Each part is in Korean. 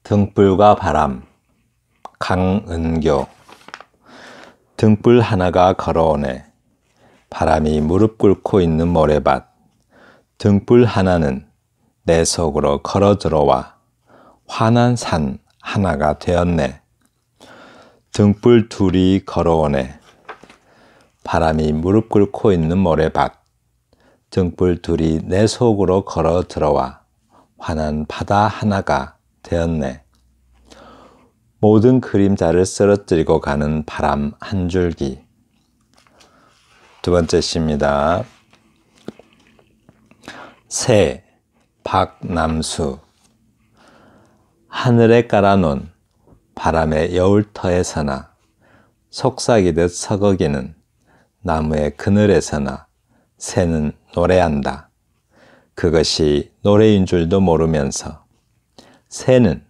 등불과 바람. 강은교. 등불 하나가 걸어오네. 바람이 무릎 꿇고 있는 모래밭. 등불 하나는 내 속으로 걸어 들어와 환한 산 하나가 되었네. 등불 둘이 걸어오네. 바람이 무릎 꿇고 있는 모래밭. 등불 둘이 내 속으로 걸어 들어와 환한 바다 하나가 되었네. 모든 그림자를 쓰러뜨리고 가는 바람 한 줄기. 두 번째 시입니다. 새, 박남수. 하늘에 깔아놓은 바람의 여울터에서나 속삭이듯 서거기는 나무의 그늘에서나 새는 노래한다. 그것이 노래인 줄도 모르면서, 새는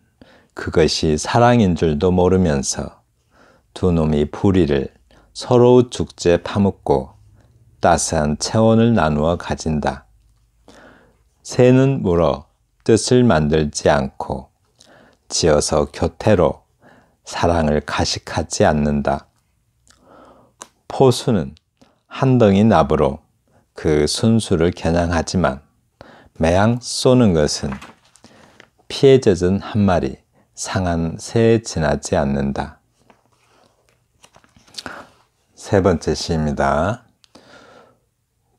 그것이 사랑인 줄도 모르면서 두 놈이 부리를 서로 죽제 파묻고 따스한 체온을 나누어 가진다. 새는 물어 뜻을 만들지 않고 지어서 교태로 사랑을 가식하지 않는다. 포수는 한 덩이 납으로 그 순수를 겨냥하지만 매양 쏘는 것은 피에 젖은 한 마리 상한 새에 지나지 않는다. 세 번째 시입니다.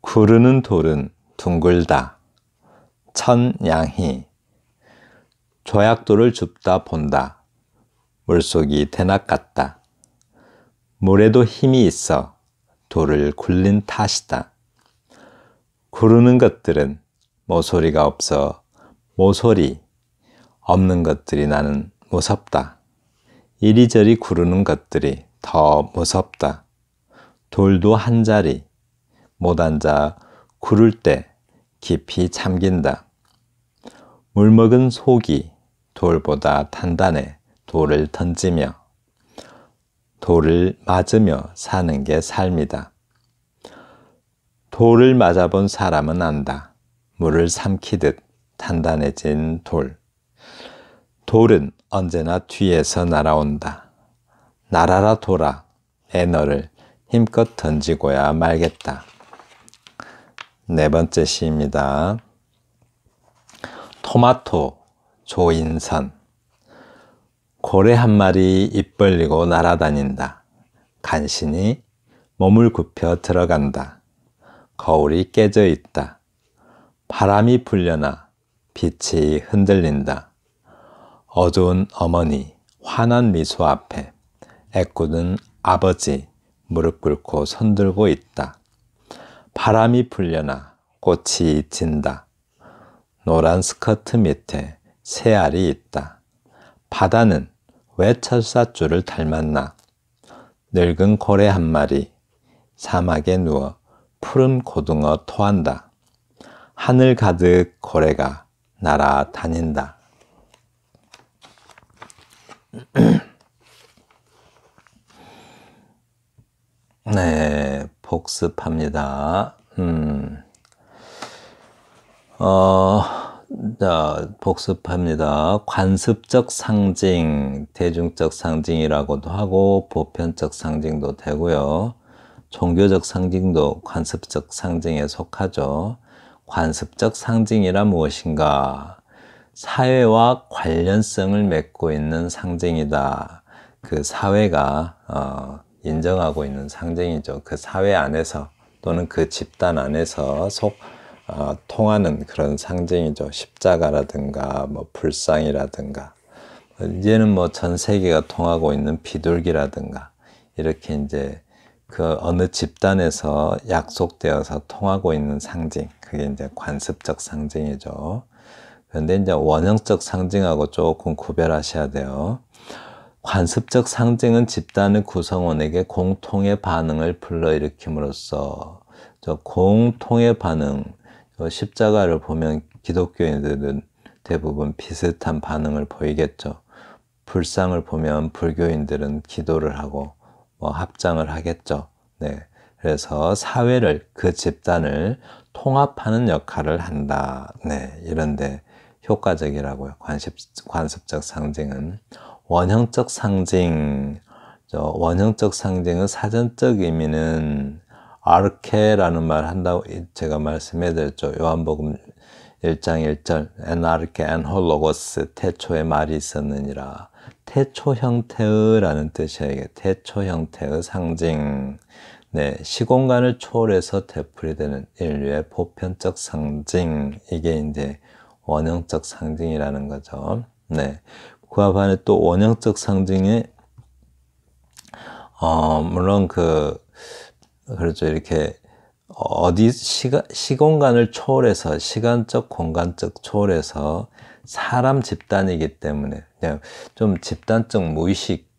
구르는 돌은 둥글다. 천양희. 조약돌을 줍다 본다. 물속이 대낮 같다. 물에도 힘이 있어 돌을 굴린 탓이다. 구르는 것들은 모서리가 없어 모서리 없는 것들이 나는 무섭다. 이리저리 구르는 것들이 더 무섭다. 돌도 한 자리 못 앉아 구를 때 깊이 잠긴다. 물 먹은 속이 돌보다 단단해 돌을 던지며 돌을 맞으며 사는 게 삶이다. 돌을 맞아본 사람은 안다. 물을 삼키듯 단단해진 돌. 돌은 언제나 뒤에서 날아온다. 날아라 돌아 내 너를 힘껏 던지고야 말겠다. 네 번째 시입니다. 토마토 조인선. 고래 한 마리 입 벌리고 날아다닌다. 간신히 몸을 굽혀 들어간다. 거울이 깨져 있다. 바람이 불려나 빛이 흔들린다. 어두운 어머니 환한 미소 앞에 애꿎은 아버지 무릎 꿇고 손들고 있다. 바람이 불려나 꽃이 진다. 노란 스커트 밑에 새알이 있다. 바다는 왜 철사줄을 닮았나? 늙은 고래 한 마리 사막에 누워 푸른 고등어 토한다. 하늘 가득 고래가 날아다닌다. 네, 복습합니다. 자, 복습합니다. 관습적 상징, 대중적 상징이라고도 하고 보편적 상징도 되고요. 종교적 상징도 관습적 상징에 속하죠. 관습적 상징이란 무엇인가? 사회와 관련성을 맺고 있는 상징이다. 그 사회가 인정하고 있는 상징이죠. 그 사회 안에서 또는 그 집단 안에서 통하는 그런 상징이죠. 십자가라든가 뭐 불상이라든가 이제는 뭐 전 세계가 통하고 있는 비둘기라든가 이렇게 이제 그 어느 집단에서 약속되어서 통하고 있는 상징, 그게 이제 관습적 상징이죠. 그런데 이제 원형적 상징하고 조금 구별하셔야 돼요. 관습적 상징은 집단의 구성원에게 공통의 반응을 불러일으킴으로써 저 공통의 반응, 십자가를 보면 기독교인들은 대부분 비슷한 반응을 보이겠죠. 불상을 보면 불교인들은 기도를 하고 뭐 합장을 하겠죠. 네, 그래서 사회를 그 집단을 통합하는 역할을 한다. 네, 이런데 효과적이라고요. 관습적 상징은. 원형적 상징, 원형적 상징은 사전적 의미는 아르케라는 말 한다고 제가 말씀해 드렸죠. 요한복음 1장 1절 에나르케 엔홀로고스 태초에 말이 있었느니라. 태초 형태의라는 뜻이에요. 태초 형태의 상징. 네, 시공간을 초월해서 되풀이되는 인류의 보편적 상징. 이게 이제 원형적 상징이라는 거죠. 네. 그와 반해 또 원형적 상징이 물론 그렇죠. 이렇게 시공간을 초월해서 시간적 공간적 초월해서 사람 집단이기 때문에 그냥 좀 집단적 무의식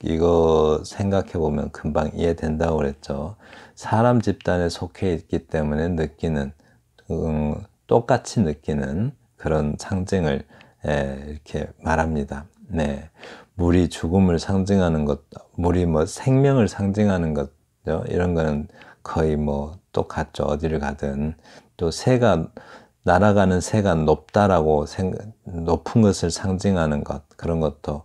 이거 생각해 보면 금방 이해된다고 그랬죠. 사람 집단에 속해 있기 때문에 느끼는 똑같이 느끼는 그런 상징을 이렇게 말합니다. 네. 물이 죽음을 상징하는 것, 물이 생명을 상징하는 것, 이런 거는 거의 똑같죠. 어디를 가든. 또 날아가는 새가 높다라고 높은 것을 상징하는 것, 그런 것도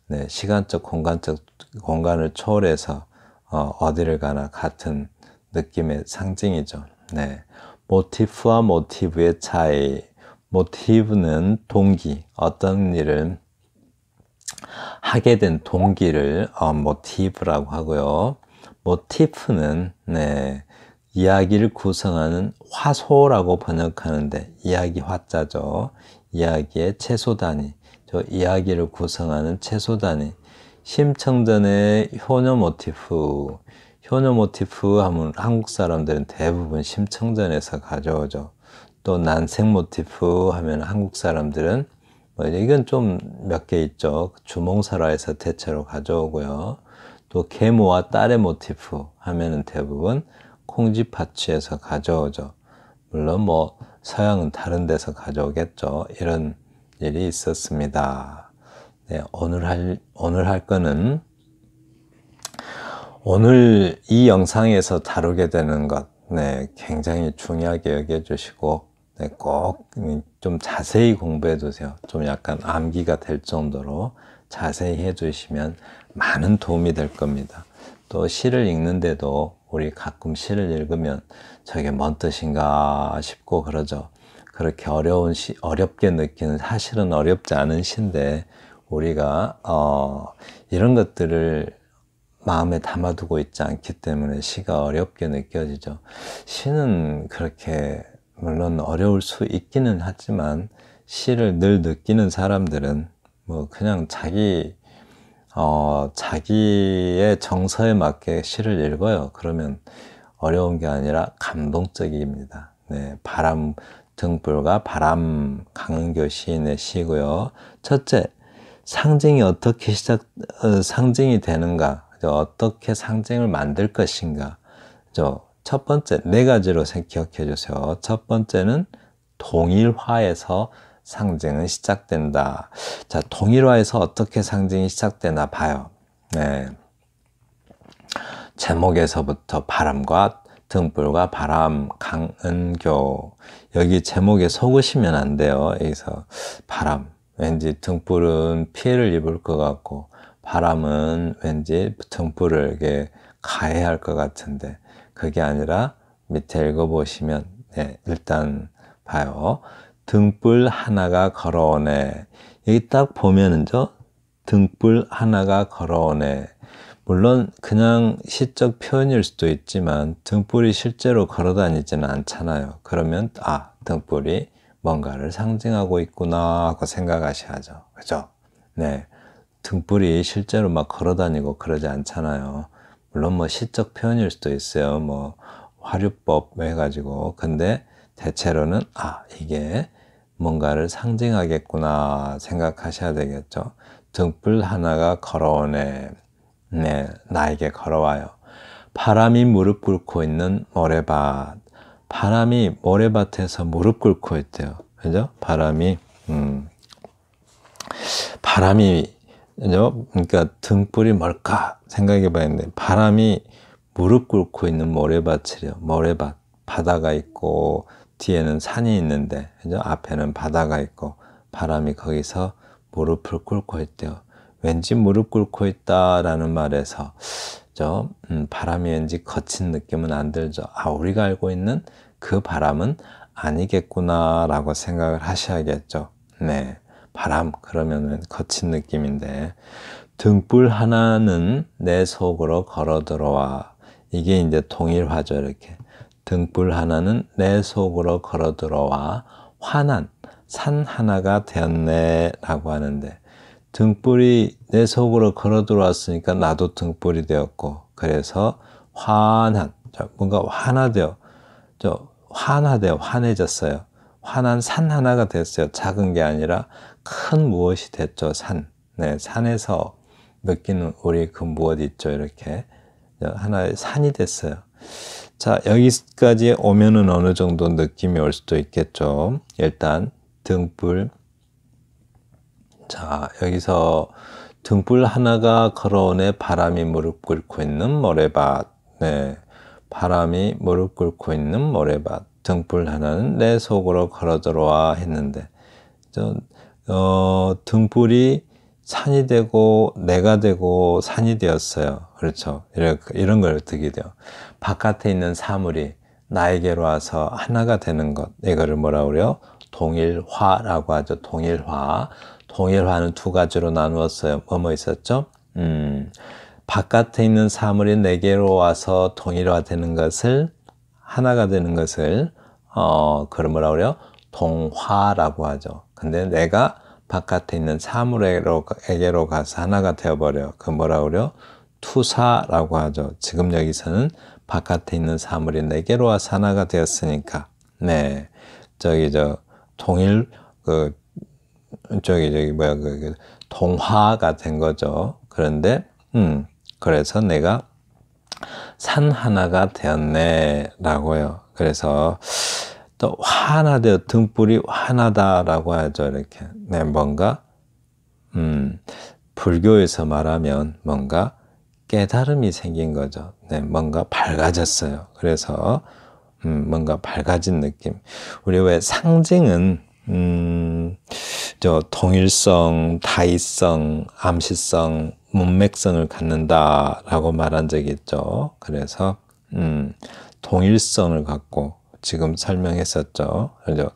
네, 시간적, 공간을 초월해서 어디를 가나 같은 느낌의 상징이죠. 네. 모티프와 모티브의 차이. 모티브는 동기, 어떤 일을 하게 된 동기를 모티브라고 하고요. 모티프는 네, 이야기를 구성하는 화소라고 번역하는데 이야기 화자죠. 이야기의 채소 단위, 이야기를 구성하는 채소 단위. 심청전의 효녀 모티프. 효녀 모티프 하면 한국 사람들은 대부분 심청전에서 가져오죠. 또 난생 모티프 하면 한국 사람들은 이건 좀 몇 개 있죠. 주몽설화에서 대체로 가져오고요. 또 계모와 딸의 모티프 하면은 대부분 콩쥐파츠에서 가져오죠. 물론 서양은 다른 데서 가져오겠죠. 이런 일이 있었습니다. 네, 오늘 할 거는 오늘 이 영상에서 다루게 되는 것, 네, 굉장히 중요하게 여겨주시고, 네, 꼭 좀 자세히 공부해 두세요. 좀 약간 암기가 될 정도로 자세히 해 주시면 많은 도움이 될 겁니다. 또 시를 읽는데도 우리 가끔 시를 읽으면 저게 뭔 뜻인가 싶고 그러죠. 그렇게 어렵게 느끼는, 사실은 어렵지 않은 시인데 우리가 이런 것들을 마음에 담아두고 있지 않기 때문에 시가 어렵게 느껴지죠. 시는 그렇게 물론 어려울 수 있기는 하지만 시를 늘 느끼는 사람들은 그냥 자기의 정서에 맞게 시를 읽어요. 그러면 어려운 게 아니라 감동적입니다. 네, 등불과 바람, 강은교 시인의 시고요. 첫째, 상징이 어떻게 상징이 되는가? 어떻게 상징을 만들 것인가? 첫 번째, 네 가지로 기억해 주세요. 첫 번째는 동일화에서 상징은 시작된다. 자, 동일화에서 어떻게 상징이 시작되나 봐요. 네. 제목에서부터 바람과 등불과 바람, 강은교. 여기 제목에 속으시면 안 돼요. 여기서 바람. 왠지 등불은 피해를 입을 것 같고, 바람은 왠지 등불을 이렇게 가해할 것 같은데, 그게 아니라 밑에 읽어보시면, 네, 일단 봐요. 등불 하나가 걸어오네. 여기 딱 보면은죠, 등불 하나가 걸어오네. 물론 그냥 시적 표현일 수도 있지만 등불이 실제로 걸어다니지는 않잖아요. 그러면 등불이 뭔가를 상징하고 있구나 하고 생각하셔야죠. 그죠? 네. 등불이 실제로 막 걸어다니고 그러지 않잖아요. 물론 시적 표현일 수도 있어요. 화류법 해가지고. 근데 대체로는 이게 뭔가를 상징하겠구나 생각하셔야 되겠죠. 등불 하나가 걸어오네. 네, 나에게 걸어와요. 바람이 무릎 꿇고 있는 모래밭. 바람이 모래밭에서 무릎 꿇고 있대요. 그죠? 바람이, 그죠? 그러니까 등불이 뭘까 생각해 봐야겠는데, 바람이 무릎 꿇고 있는 모래밭이래요. 모래밭. 바다가 있고, 뒤에는 산이 있는데, 그죠? 앞에는 바다가 있고, 바람이 거기서 무릎을 꿇고 있대요. 왠지 무릎 꿇고 있다라는 말에서, 바람이 왠지 거친 느낌은 안 들죠. 아, 우리가 알고 있는 그 바람은 아니겠구나라고 생각을 하셔야겠죠. 네. 바람, 그러면은 거친 느낌인데, 등불 하나는 내 속으로 걸어 들어와. 이게 이제 동일화죠, 이렇게. 등불 하나는 내 속으로 걸어 들어와 환한 산 하나가 되었네 라고 하는데, 등불이 내 속으로 걸어 들어왔으니까 나도 등불이 되었고, 그래서 환한, 뭔가 환해졌어요. 환한 산 하나가 됐어요. 작은 게 아니라 큰 무엇이 됐죠. 산. 네, 산에서 느끼는 우리 그 무엇 있죠. 이렇게 하나의 산이 됐어요. 자, 여기까지 오면은 어느 정도 느낌이 올 수도 있겠죠. 일단 등불. 자, 여기서 등불 하나가 걸어오네. 바람이 무릎 꿇고 있는 모래밭. 네, 바람이 무릎 꿇고 있는 모래밭. 등불 하나는 내 속으로 걸어 들어와 했는데, 등불이 산이 되고 내가 되고 산이 되었어요. 그렇죠. 이런 걸 어떻게 돼요? 바깥에 있는 사물이 나에게로 와서 하나가 되는 것. 이거를 뭐라고 그래요? 동일화라고 하죠. 동일화. 동일화는 두 가지로 나누었어요. 뭐뭐 있었죠? 바깥에 있는 사물이 내게로 와서 동일화되는 것을, 하나가 되는 것을 그걸 뭐라고 그래요? 동화라고 하죠. 근데 내가 바깥에 있는 사물에게로 가서 하나가 되어버려요. 그 뭐라고 그래요? 투사라고 하죠. 지금 여기서는 바깥에 있는 사물이 내게로 와서 하나가 되었으니까, 네, 동화가 된 거죠. 그런데, 그래서 내가 산 하나가 되었네 라고요. 그래서 또 환하되 등불이 환하다라고 하죠. 이렇게. 네, 뭔가 불교에서 말하면 뭔가 깨달음이 생긴 거죠. 네, 뭔가 밝아졌어요. 그래서 뭔가 밝아진 느낌. 우리 왜 상징은 동일성, 다이성, 암시성, 문맥성을 갖는다라고 말한 적이 있죠. 그래서 동일성을 갖고 지금 설명했었죠. 그죠?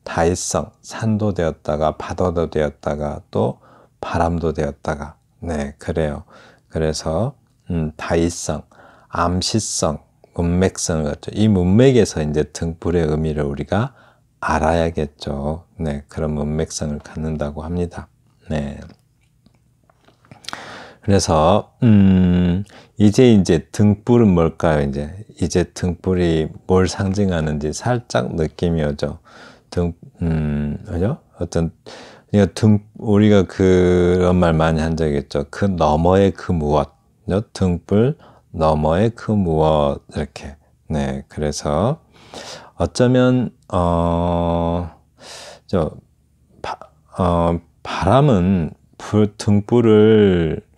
다이성, 산도 되었다가 바다도 되었다가 또 바람도 되었다가, 네, 그래요. 그래서 다이성, 암시성, 문맥성을 갖죠. 이 문맥에서 이제 등불의 의미를 우리가 알아야겠죠. 네, 그런 문맥성을 갖는다고 합니다. 네. 그래서 이제 등불은 뭘까요? 이제 등불이 뭘 상징하는지 살짝 느낌이 오죠. 그죠? 우리가 그런 말 많이 한 적이 있죠. 그 너머의 그 무엇, 등불 너머의 그 무엇, 이렇게. 네, 그래서 어쩌면 바람은 등불을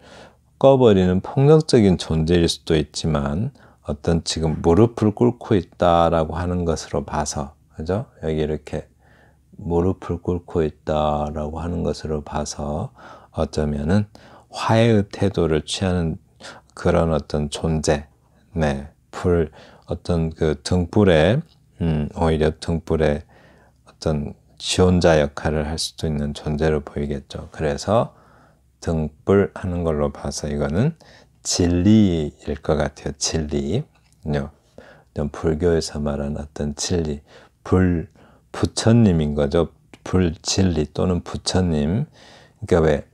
꺼버리는 폭력적인 존재일 수도 있지만, 어떤 지금 무릎을 꿇고 있다라고 하는 것으로 봐서, 그죠? 여기 이렇게 무릎을 꿇고 있다라고 하는 것으로 봐서 어쩌면은 화해의 태도를 취하는 그런 어떤 존재, 네, 어떤 그 등불에 오히려 등불에 어떤 지원자 역할을 할 수도 있는 존재로 보이겠죠. 그래서 등불 하는 걸로 봐서 이거는 진리일 것 같아요. 진리. 불교에서 말하는 어떤 진리. 부처님인 거죠. 진리 또는 부처님. 그러니까 왜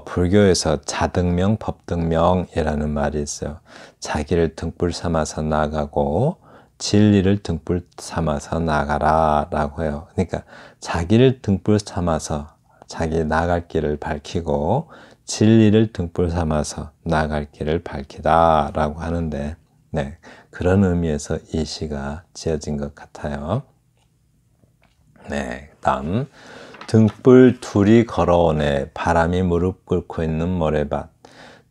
불교에서 자등명, 법등명이라는 말이 있어요. 자기를 등불 삼아서 나가고 진리를 등불 삼아서 나가라 라고 해요. 그러니까 자기를 등불 삼아서 자기 나갈 길을 밝히고 진리를 등불 삼아서 나갈 길을 밝히다 라고 하는데, 네, 그런 의미에서 이 시가 지어진 것 같아요. 네, 다음 등불 둘이 걸어오네. 바람이 무릎 꿇고 있는 모래밭.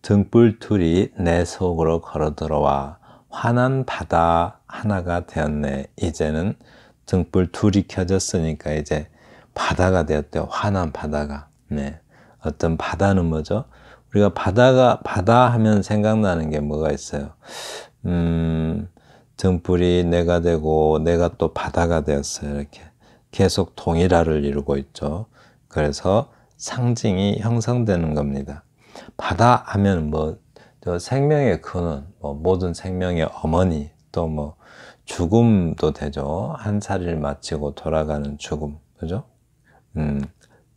등불 둘이 내 속으로 걸어 들어와 환한 바다 하나가 되었네. 이제는 등불 둘이 켜졌으니까 이제 바다가 되었대요. 환한 바다가. 네. 어떤 바다는 뭐죠? 우리가 바다 하면 생각나는 게 뭐가 있어요? 등불이 내가 되고 내가 또 바다가 되었어요. 이렇게 계속 동일화를 이루고 있죠. 그래서 상징이 형성되는 겁니다. 바다 하면 뭐 생명의 근원, 뭐 모든 생명의 어머니, 또 뭐 죽음도 되죠. 한 살을 마치고 돌아가는 죽음, 그죠?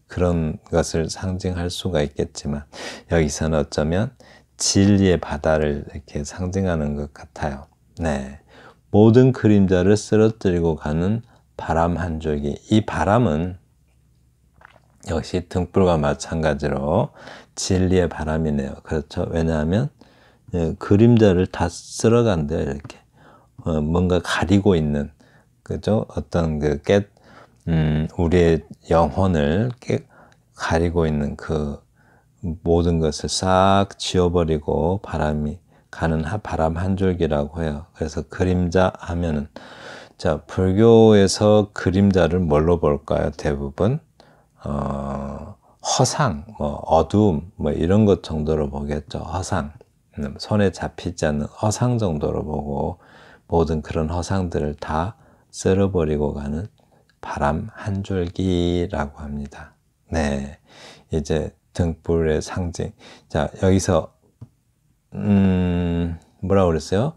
그런 것을 상징할 수가 있겠지만 여기서는 어쩌면 진리의 바다를 이렇게 상징하는 것 같아요. 네, 모든 그림자를 쓰러뜨리고 가는 바람 한 줄기. 이 바람은 역시 등불과 마찬가지로 진리의 바람이네요. 그렇죠? 왜냐하면 그림자를 다 쓸어간대요. 이렇게 뭔가 가리고 있는, 그죠? 어떤 우리의 영혼을 가리고 있는 그 모든 것을 싹 지워버리고 바람이 가는 바람 한 줄기라고 해요. 그래서 그림자 하면은, 자, 불교에서 그림자를 뭘로 볼까요? 대부분 허상, 뭐 어두움, 뭐 이런 것 정도로 보겠죠. 허상, 손에 잡히지 않는 허상 정도로 보고 모든 그런 허상들을 다 쓸어버리고 가는 바람 한 줄기라고 합니다. 네, 이제 등불의 상징. 자, 여기서 뭐라고 그랬어요?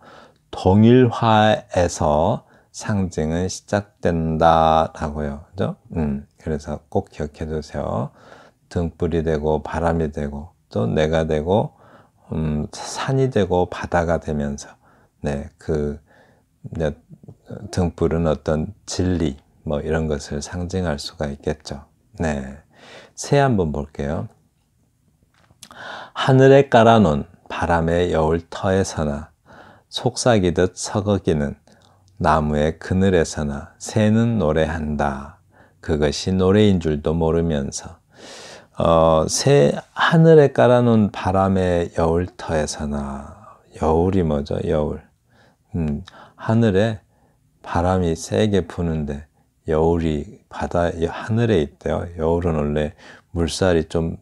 동일화에서 상징은 시작된다라고요. 그죠? 그래서 꼭 기억해 두세요. 등불이 되고 바람이 되고 또 내가 되고 산이 되고 바다가 되면서, 네, 등불은 어떤 진리 뭐 이런 것을 상징할 수가 있겠죠. 네, 새 한번 볼게요. 하늘에 깔아놓은 바람의 여울터에서나 속삭이듯 서거기는 나무의 그늘에서나 새는 노래한다. 그것이 노래인 줄도 모르면서. 하늘에 깔아놓은 바람의 여울터에서나. 여울이 뭐죠? 여울. 하늘에 바람이 세게 부는데 여울이 하늘에 있대요. 여울은 원래 물살이 좀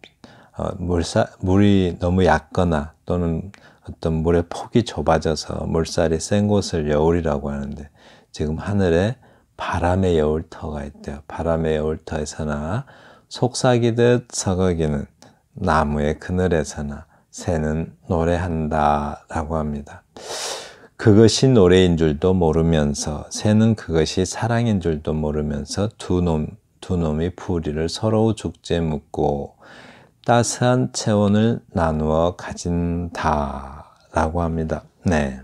물이 너무 얕거나 또는 어떤 물의 폭이 좁아져서 물살이 센 곳을 여울이라고 하는데, 지금 하늘에 바람의 여울터가 있대요. 바람의 여울터에서나 속삭이듯 서거기는 나무의 그늘에서나 새는 노래한다 라고 합니다. 그것이 노래인 줄도 모르면서, 새는 그것이 사랑인 줄도 모르면서 두 놈이 부리를 서로 죽제 묻고 따스한 체온을 나누어 가진다 라고 합니다. 네.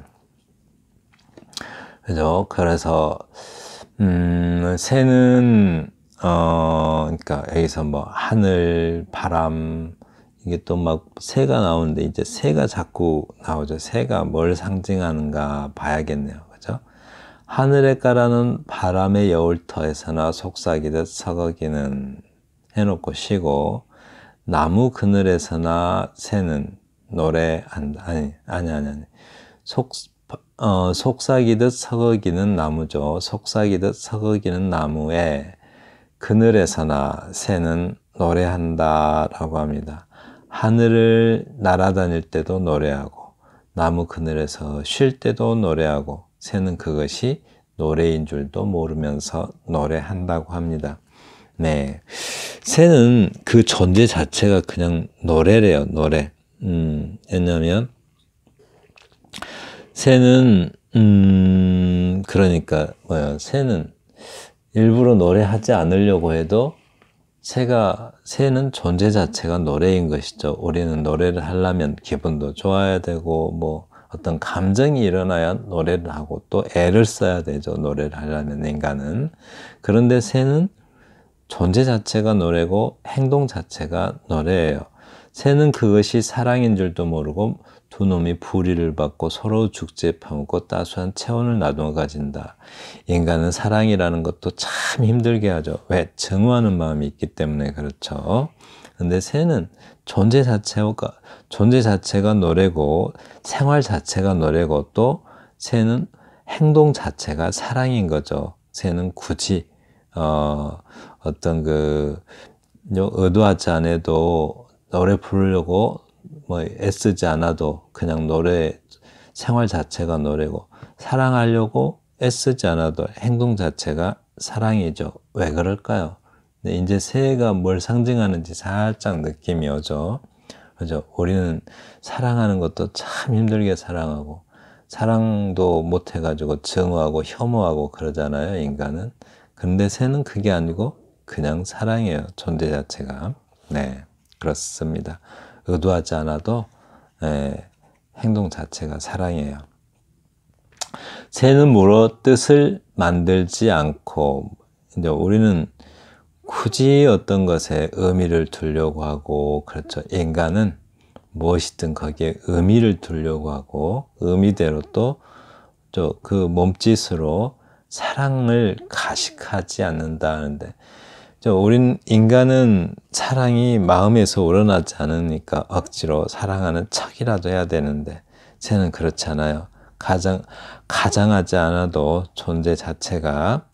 그죠? 그래서 새는 그러니까 여기서 뭐 하늘, 바람, 이게 또 막 새가 나오는데 이제 새가 자꾸 나오죠. 새가 뭘 상징하는가 봐야겠네요. 그죠? 하늘에 깔아놓은 바람의 여울터에서나 속삭이듯 서거기는 해놓고 쉬고, 나무 그늘에서나 새는 노래한다. 아니. 속삭이듯 서거기는 나무죠. 속삭이듯 서거기는 나무에 그늘에서나 새는 노래한다 라고 합니다. 하늘을 날아다닐 때도 노래하고 나무 그늘에서 쉴 때도 노래하고 새는 그것이 노래인 줄도 모르면서 노래한다고 합니다. 네, 새는 그 존재 자체가 그냥 노래래요. 노래. 왜냐면 새는 그러니까 새는 일부러 노래하지 않으려고 해도 새는 존재 자체가 노래인 것이죠. 우리는 노래를 하려면 기분도 좋아야 되고 뭐 어떤 감정이 일어나야 노래를 하고 또 애를 써야 되죠. 노래를 하려면 인간은. 그런데 새는 존재 자체가 노래고 행동 자체가 노래예요. 새는 그것이 사랑인 줄도 모르고 두 놈이 부리를 받고 서로 죽제 파묻고 따스한 체온을 나누어 가진다. 인간은 사랑이라는 것도 참 힘들게 하죠. 왜? 증오하는 마음이 있기 때문에 그렇죠. 근데 새는 존재 자체가 노래고 생활 자체가 노래고 또 새는 행동 자체가 사랑인 거죠. 새는 굳이 어떤 의도하지 않아도 노래 부르려고 뭐 애쓰지 않아도 그냥 노래 생활 자체가 노래고, 사랑하려고 애쓰지 않아도 행동 자체가 사랑이죠. 왜 그럴까요? 근데 이제 새해가 뭘 상징하는지 살짝 느낌이 오죠. 그죠? 우리는 사랑하는 것도 참 힘들게 사랑하고, 사랑도 못 해가지고 증오하고 혐오하고 그러잖아요, 인간은. 그런데 새는 그게 아니고 그냥 사랑이에요, 존재 자체가. 네, 그렇습니다. 의도하지 않아도 행동 자체가 사랑이에요. 새는 물어 뜻을 만들지 않고, 이제 우리는 굳이 어떤 것에 의미를 두려고 하고, 그렇죠. 인간은 무엇이든 거기에 의미를 두려고 하고, 의미대로 또 그 몸짓으로 사랑을 가식하지 않는다 하는데, 우린 인간은 사랑이 마음에서 우러나지 않으니까 억지로 사랑하는 척이라도 해야 되는데, 새는 그렇잖아요. 가장하지 않아도 존재 자체가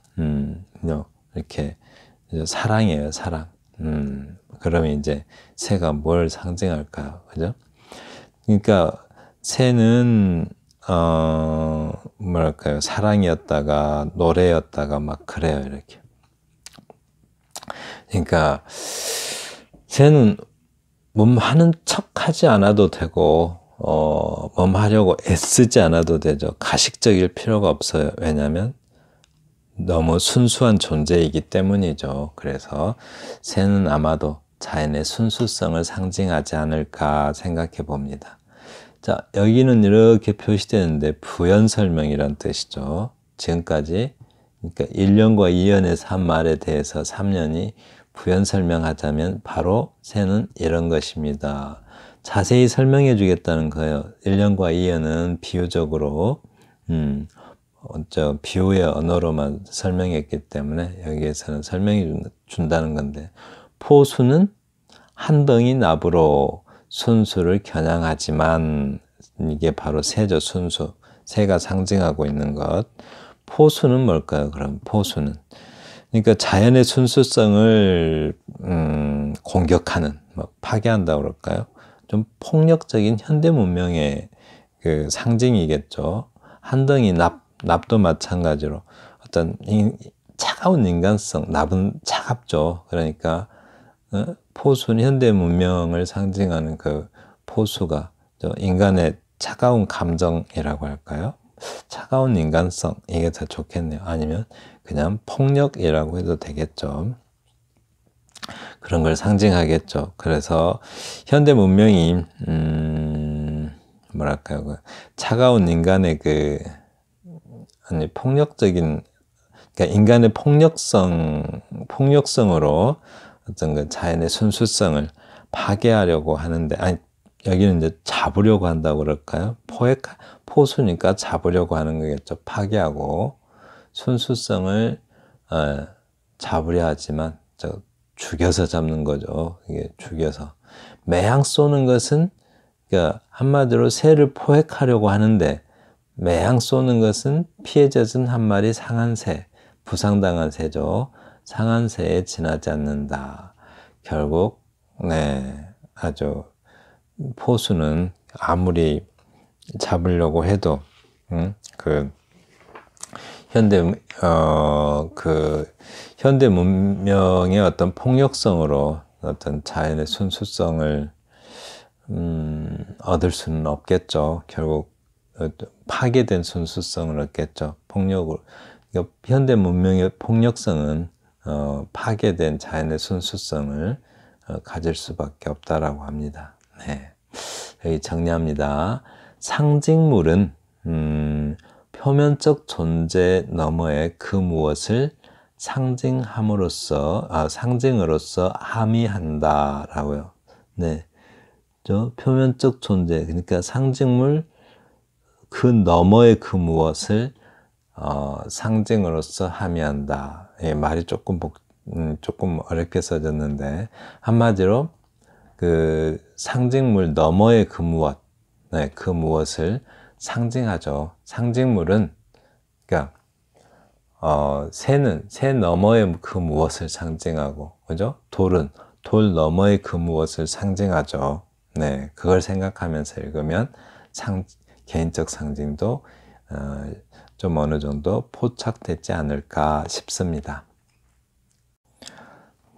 이렇게 사랑이에요, 사랑. 그러면 이제 새가 뭘 상징할까요? 그죠? 그러니까 새는 뭐랄까요, 사랑이었다가 노래였다가 막 그래요, 이렇게. 그러니까 새는 하는 척 하지 않아도 되고, 하려고 애쓰지 않아도 되죠. 가식적일 필요가 없어요. 왜냐하면 너무 순수한 존재이기 때문이죠. 그래서 새는 아마도 자연의 순수성을 상징하지 않을까 생각해 봅니다. 자, 여기는 이렇게 표시되는데 부연설명이란 뜻이죠. 지금까지, 그러니까 1년과 2년에서 한 말에 대해서 3년이 부연설명하자면 바로 새는 이런 것입니다. 자세히 설명해 주겠다는 거예요. 1년과 2년은 비유적으로 비유의 언어로만 설명했기 때문에 여기에서는 설명해 준다는 건데, 포수는 한 덩이 납으로 순수를 겨냥하지만, 이게 바로 새죠. 순수, 새가 상징하고 있는 것. 포수는 뭘까요? 그럼 포수는, 그러니까 자연의 순수성을 공격하는, 파괴한다고 그럴까요? 좀 폭력적인 현대 문명의 그 상징이겠죠. 한 덩이 납도 마찬가지로 어떤 차가운 인간성, 납은 차갑죠. 그러니까 포수는 현대 문명을 상징하는 그 포수가 인간의 차가운 감정이라고 할까요? 차가운 인간성, 이게 더 좋겠네요. 아니면 그냥 폭력이라고 해도 되겠죠. 그런 걸 상징하겠죠. 그래서 현대 문명이 뭐랄까요, 차가운 인간의 폭력적인, 그러니까 인간의 폭력성으로 어떤 자연의 순수성을 파괴하려고 하는데, 여기는 이제 잡으려고 한다고 그럴까요? 포수니까 잡으려고 하는 거겠죠. 파괴하고 순수성을 잡으려 하지만 죽여서 잡는 거죠. 이게 죽여서. 매양 쏘는 것은, 그러니까 한마디로 새를 포획하려고 하는데, 매양 쏘는 것은 피해 젖은 한 마리 상한 새, 부상당한 새죠. 상한 새에 지나지 않는다. 결국 아주 포수는 아무리 잡으려고 해도 현대 문명의 어떤 폭력성으로 어떤 자연의 순수성을 얻을 수는 없겠죠. 결국 파괴된 순수성을 얻겠죠. 폭력으로. 그러니까 현대 문명의 폭력성은 파괴된 자연의 순수성을 가질 수밖에 없다라고 합니다. 네. 여기 정리합니다. 상징물은 표면적 존재 너머의 그 무엇을 상징으로서 함의한다라고요. 네, 표면적 존재, 그러니까 상징물 그 너머의 그 무엇을 상징으로서 함의한다. 예, 말이 조금 어렵게 써졌는데, 한마디로 그 상징물 너머의 그 무엇, 그 무엇을 상징하죠. 상징물은, 그러니까 새 너머의 그 무엇을 상징하고, 그죠? 돌은 돌 너머의 그 무엇을 상징하죠. 네, 그걸 생각하면서 읽으면 개인적 상징도 좀 어느 정도 포착되지 않을까 싶습니다.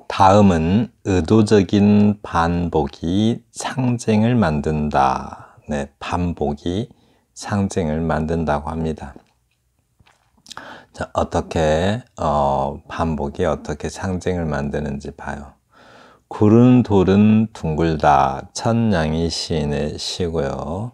다음은 의도적인 반복이 상징을 만든다. 네, 반복이 상징을 만든다고 합니다. 자, 어떻게 반복이 어떻게 상징을 만드는지 봐요. 구른 돌은 둥글다. 천냥이 시인의 시고요.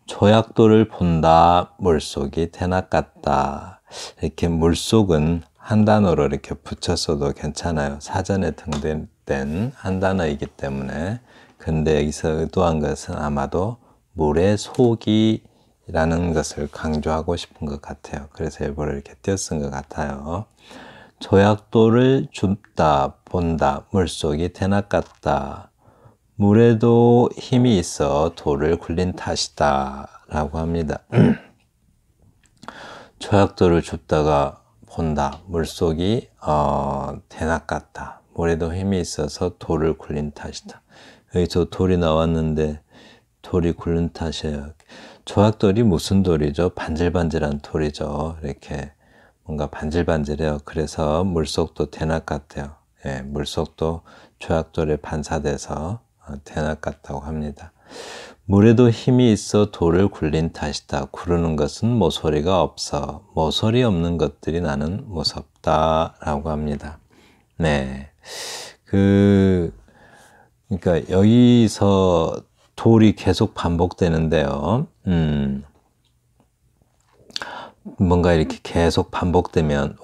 조약돌을 본다. 물속이 대낮 같다. 이렇게 물속은 한 단어로 이렇게 붙였어도 괜찮아요. 사전에 등록된 한 단어이기 때문에. 근데 여기서 의도한 것은 아마도 물의 속이라는 것을 강조하고 싶은 것 같아요. 그래서 일부러 이렇게 띄어쓴 것 같아요. 조약돌을 줍다, 본다, 물속이 대낮 같다. 물에도 힘이 있어 돌을 굴린 탓이다 라고 합니다. 조약돌을 줍다가 본다, 물속이 대낮 같다. 물에도 힘이 있어서 돌을 굴린 탓이다. 여기서 돌이 나왔는데 돌이 굴린 탓이에요. 조약돌이 무슨 돌이죠? 반질반질한 돌이죠. 이렇게 뭔가 반질반질해요. 그래서 물속도 대낮 같아요. 예, 물속도 조약돌에 반사돼서 대낮 같다고 합니다. 물에도 힘이 있어 돌을 굴린 탓이다. 구르는 것은 모서리가 없어. 모서리 없는 것들이 나는 무섭다. 라고 합니다. 네. 그러니까 여기서 돌이 계속 반복되는데요. 뭔가 이렇게 계속 반복되면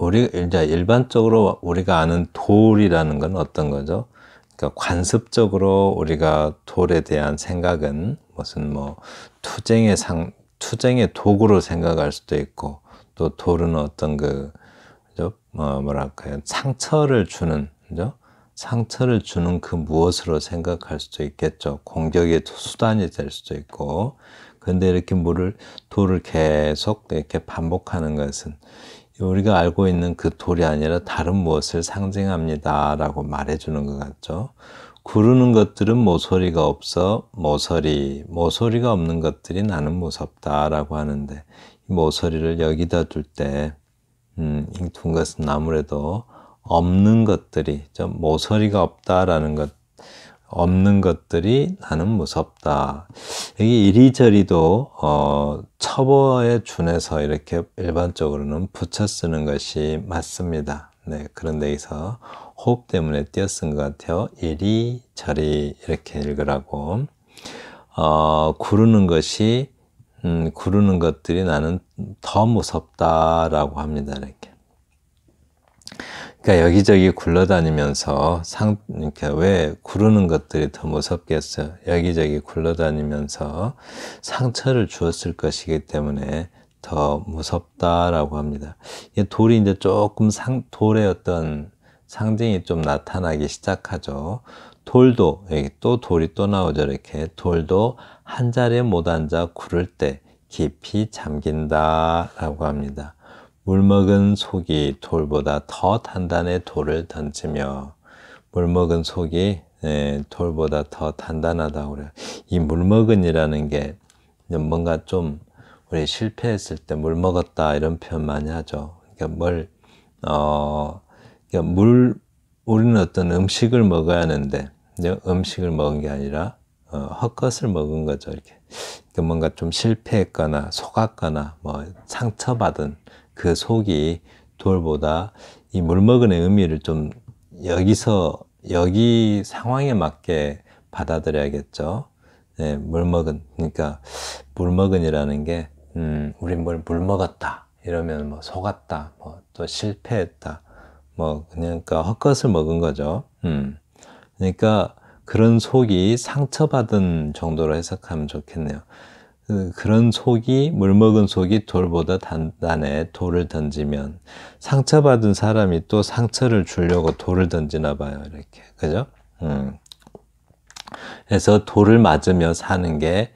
이제 일반적으로 우리가 아는 돌이라는 건 어떤 거죠? 그러니까 관습적으로 우리가 돌에 대한 생각은 무슨 투쟁의 도구로 생각할 수도 있고, 또 돌은 어떤 그죠? 뭐랄까요? 상처를 주는, 그죠? 상처를 주는 그 무엇으로 생각할 수도 있겠죠. 공격의 수단이 될 수도 있고. 근데 이렇게 돌을 계속 이렇게 반복하는 것은 우리가 알고 있는 그 돌이 아니라 다른 무엇을 상징합니다 라고 말해주는 것 같죠. 구르는 것들은 모서리가 없어. 모서리가 없는 것들이 나는 무섭다 라고 하는데, 이 모서리를 여기다 둘 때 이 둔 것은 아무래도 없는 것들이, 좀 모서리가 없다라는 것, 없는 것들이 나는 무섭다. 여기 이리저리도 첩어에 준해서 이렇게 일반적으로는 붙여 쓰는 것이 맞습니다. 네, 그런데 여기서 호흡 때문에 띄어쓴 것 같아요. 이리저리 이렇게 읽으라고. 구르는 것들이 나는 더 무섭다라고 합니다. 이렇게. 그러니까 여기저기 굴러다니면서 이렇게 왜 구르는 것들이 더 무섭겠어요? 여기저기 굴러다니면서 상처를 주었을 것이기 때문에 더 무섭다라고 합니다. 이 돌이 이제 조금 돌의 어떤 상징이 좀 나타나기 시작하죠. 돌도 여기 또 돌이 또 나오죠. 이렇게 돌도 한 자리에 못 앉아 구를 때 깊이 잠긴다라고 합니다. 물먹은 속이 돌보다 더 단단해 돌을 던지며, 물먹은 속이 돌보다 더 단단하다고 그래요. 이 물먹은이라는 게 뭔가 좀 우리 실패했을 때 물 먹었다 이런 표현 많이 하죠. 그러니까 우리는 어떤 음식을 먹어야 하는데 음식을 먹은 게 아니라 헛것을 먹은 거죠. 이렇게 그러니까 뭔가 좀 실패했거나 속았거나 상처받은 그 속이 돌보다, 이 물먹은의 의미를 좀 여기 상황에 맞게 받아들여야겠죠. 네, 물먹은, 그러니까 물먹은이라는 게 우리 물 먹었다 이러면 속았다, 또 실패했다, 그러니까 헛것을 먹은 거죠. 그러니까 그런 속이 상처받은 정도로 해석하면 좋겠네요. 그런 속이, 물먹은 속이 돌보다 단단해 돌을 던지면, 상처받은 사람이 또 상처를 주려고 돌을 던지나 봐요. 이렇게. 그죠? 그래서 돌을 맞으며 사는 게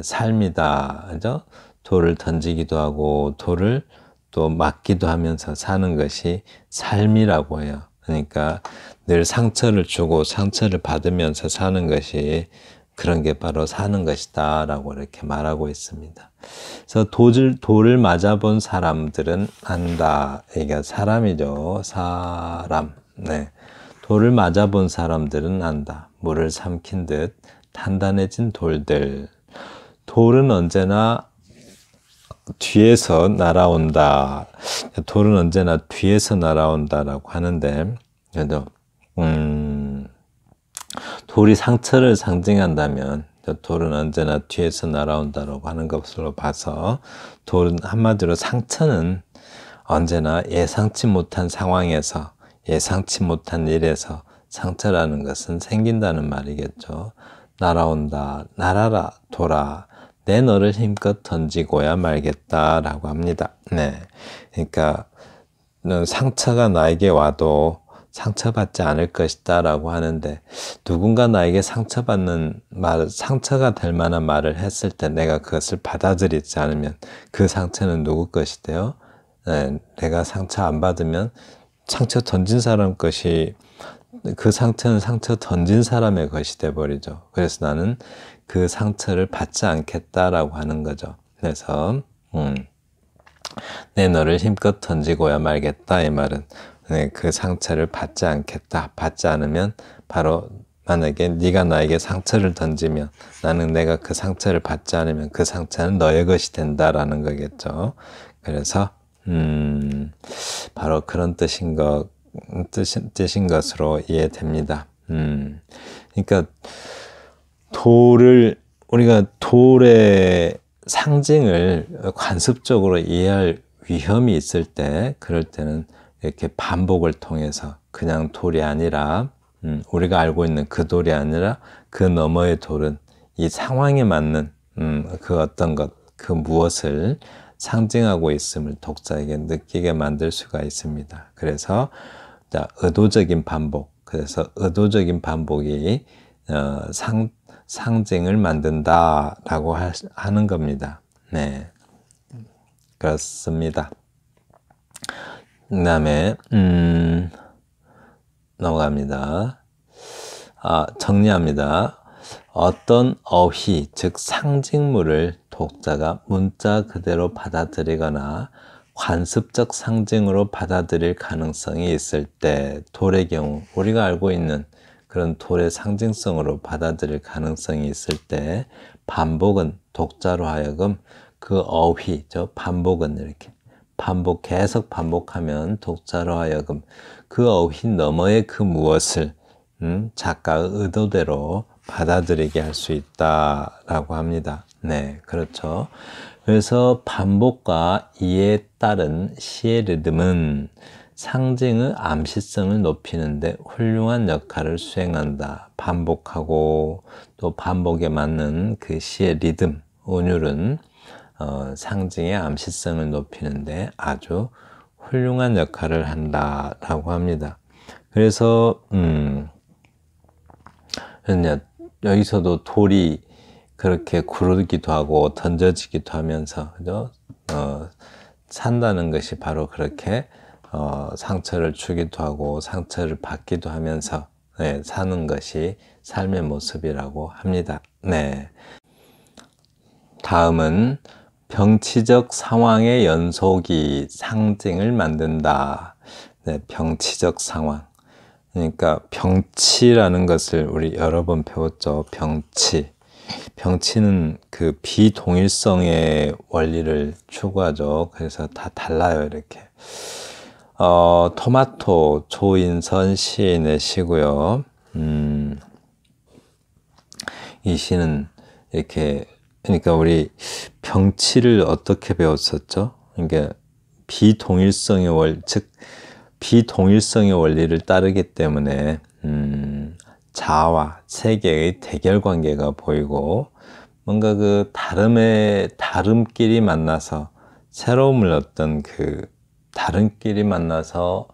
삶이다. 그죠? 돌을 던지기도 하고 돌을 또 맞기도 하면서 사는 것이 삶이라고 해요. 그러니까 늘 상처를 주고 상처를 받으면서 사는 것이 그런 게 바로 사는 것이다 라고 이렇게 말하고 있습니다. 그래서 돌을 맞아본 사람들은 안다. 이게 사람이죠. 사람. 네. 돌을 맞아본 사람들은 안다. 물을 삼킨 듯 단단해진 돌들. 돌은 언제나 뒤에서 날아온다. 돌은 언제나 뒤에서 날아온다라고 하는데, 그래도 돌이 상처를 상징한다면 돌은 언제나 뒤에서 날아온다라고 하는 것으로 봐서 돌은 한마디로 상처는 언제나 예상치 못한 상황에서 예상치 못한 일에서 상처라는 것은 생긴다는 말이겠죠. 날아온다. 날아라 돌아. 내 너를 힘껏 던지고야 말겠다라고 합니다. 네, 그러니까 상처가 나에게 와도 상처받지 않을 것이다 라고 하는데, 누군가 나에게 상처받는 말, 상처가 될 만한 말을 했을 때 내가 그것을 받아들이지 않으면 그 상처는 누구 것이 돼요? 네, 내가 상처 안 받으면 상처 던진 사람 것이, 그 상처는 상처 던진 사람의 것이 돼버리죠. 그래서 나는 그 상처를 받지 않겠다라고 하는 거죠. 그래서 내 너를 힘껏 던지고야 말겠다 이 말은, 네, 그 상처를 받지 않겠다. 받지 않으면 바로 만약에 네가 나에게 상처를 던지면 나는 내가 그 상처를 받지 않으면 그 상처는 너의 것이 된다라는 거겠죠. 그래서 바로 그런 뜻인 것으로 이해됩니다. 그러니까 우리가 돌의 상징을 관습적으로 이해할 위험이 있을 때, 그럴 때는 이렇게 반복을 통해서 그냥 돌이 아니라, 우리가 알고 있는 그 돌이 아니라 그 너머의 돌은 이 상황에 맞는 그 어떤 것, 그 무엇을 상징하고 있음을 독자에게 느끼게 만들 수가 있습니다. 그래서 의도적인 반복, 그래서 의도적인 반복이 상징을 만든다라고 하는 겁니다. 네, 그렇습니다. 그 다음에 넘어갑니다. 정리합니다. 어떤 어휘, 즉 상징물을 독자가 문자 그대로 받아들이거나 관습적 상징으로 받아들일 가능성이 있을 때, 돌의 경우 우리가 알고 있는 그런 돌의 상징성으로 받아들일 가능성이 있을 때, 반복은 독자로 하여금 그 어휘, 반복은 이렇게 계속 반복하면 독자로 하여금 그 어휘 너머의 그 무엇을 작가의 의도대로 받아들이게 할 수 있다라고 합니다. 네, 그렇죠. 그래서 반복과 이해에 따른 시의 리듬은 상징의 암시성을 높이는데 훌륭한 역할을 수행한다. 반복하고 또 반복에 맞는 그 시의 리듬, 운율은 상징의 암시성을 높이는데 아주 훌륭한 역할을 한다라고 합니다. 그래서 여기서도 돌이 그렇게 구르기도 하고 던져지기도 하면서, 그죠? 산다는 것이 바로 그렇게 상처를 주기도 하고 상처를 받기도 하면서, 네, 사는 것이 삶의 모습이라고 합니다. 네. 다음은 병치적 상황의 연속이 상징을 만든다. 네, 병치적 상황. 그러니까 병치라는 것을 우리 여러 번 배웠죠. 병치는 그 비동일성의 원리를 추구하죠. 그래서 다 달라요, 이렇게. 토마토 조인선 시인의 시고요. 이 시는 이렇게, 그러니까 우리 병치를 어떻게 배웠었죠? 그러니까 즉 비동일성의 원리를 따르기 때문에 자아와 세계의 대결 관계가 보이고, 뭔가 그 다름끼리 만나서 새로움을 얻던 그 다름끼리 만나서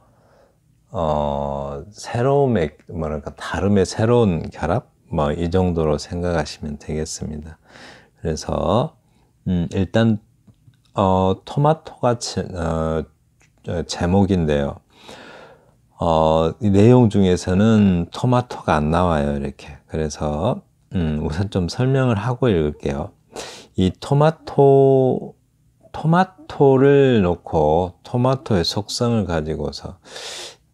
새로움의 다름의 새로운 결합, 이 정도로 생각하시면 되겠습니다. 그래서 일단 토마토가 제목인데요. 이 내용 중에서는 토마토가 안 나와요, 이렇게. 그래서, 우선 좀 설명을 하고 읽을게요. 이 토마토를 놓고 토마토의 속성을 가지고서,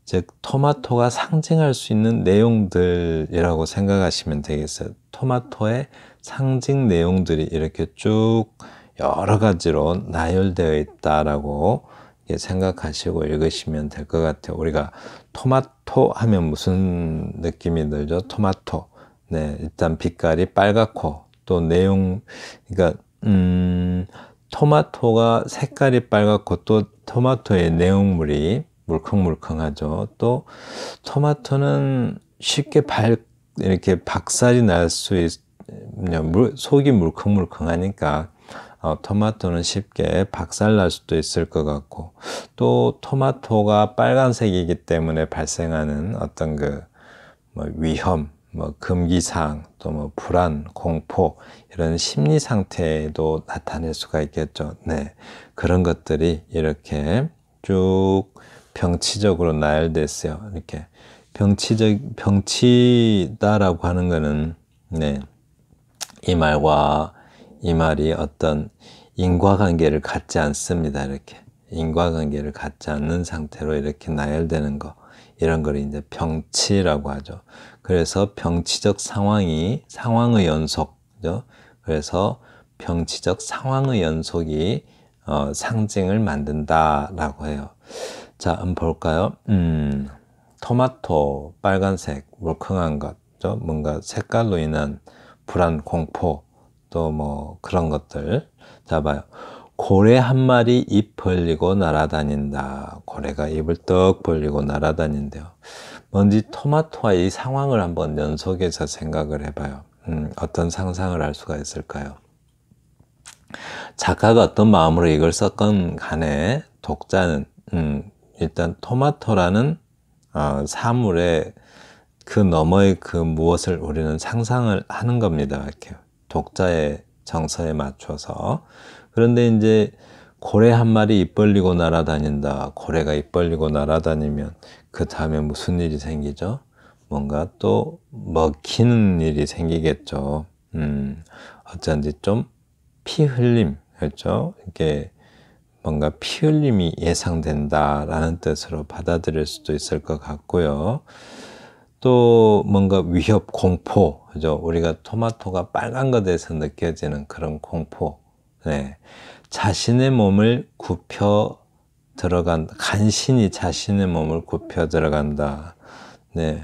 즉, 토마토가 상징할 수 있는 내용들이라고 생각하시면 되겠어요. 토마토의 상징 내용들이 이렇게 쭉 여러 가지로 나열되어 있다라고 생각하시고 읽으시면 될 것 같아요. 우리가 토마토 하면 무슨 느낌이 들죠? 토마토. 네, 일단 빛깔이 빨갛고 또 내용, 그러니까 토마토가 색깔이 빨갛고 또 토마토의 내용물이 물컹물컹하죠. 또 토마토는 쉽게 이렇게 박살이 날 수 속이 물컹물컹하니까 토마토는 쉽게 박살날 수도 있을 것 같고, 또 토마토가 빨간색이기 때문에 발생하는 어떤 위험, 금기사항, 또 불안, 공포, 이런 심리 상태도 나타낼 수가 있겠죠. 네. 그런 것들이 이렇게 쭉 병치적으로 나열됐어요. 이렇게. 병치다라고 하는 거는, 네. 이 말이 어떤 인과관계를 갖지 않습니다. 이렇게. 인과관계를 갖지 않는 상태로 이렇게 나열되는 거. 이런 걸 이제 병치라고 하죠. 그래서 병치적 상황의 연속죠. 그래서 병치적 상황의 연속이 상징을 만든다라고 해요. 자, 한번 볼까요? 토마토, 빨간색, 물컹한 것죠. 뭔가 색깔로 인한 불안, 공포, 또 그런 것들. 자, 봐요. 고래 한 마리 입 벌리고 날아다닌다. 고래가 입을 떡 벌리고 날아다닌대요. 뭔지 토마토와 이 상황을 한번 연속해서 생각을 해봐요. 어떤 상상을 할 수가 있을까요? 작가가 어떤 마음으로 이걸 썼건 간에 독자는 일단 토마토라는 사물의 그 너머의 그 무엇을 우리는 상상을 하는 겁니다. 이렇게 독자의 정서에 맞춰서. 그런데 이제 고래 한 마리 입 벌리고 날아다닌다. 고래가 입 벌리고 날아다니면 그 다음에 무슨 일이 생기죠? 뭔가 또 먹히는 일이 생기겠죠. 어쩐지 좀 피 흘림, 그렇죠? 이게 뭔가 피 흘림이 예상된다라는 뜻으로 받아들일 수도 있을 것 같고요. 또 뭔가 위협, 공포, 그죠? 우리가 토마토가 빨간 것에서 느껴지는 그런 공포. 네. 자신의 몸을 간신히 자신의 몸을 굽혀 들어간다. 네.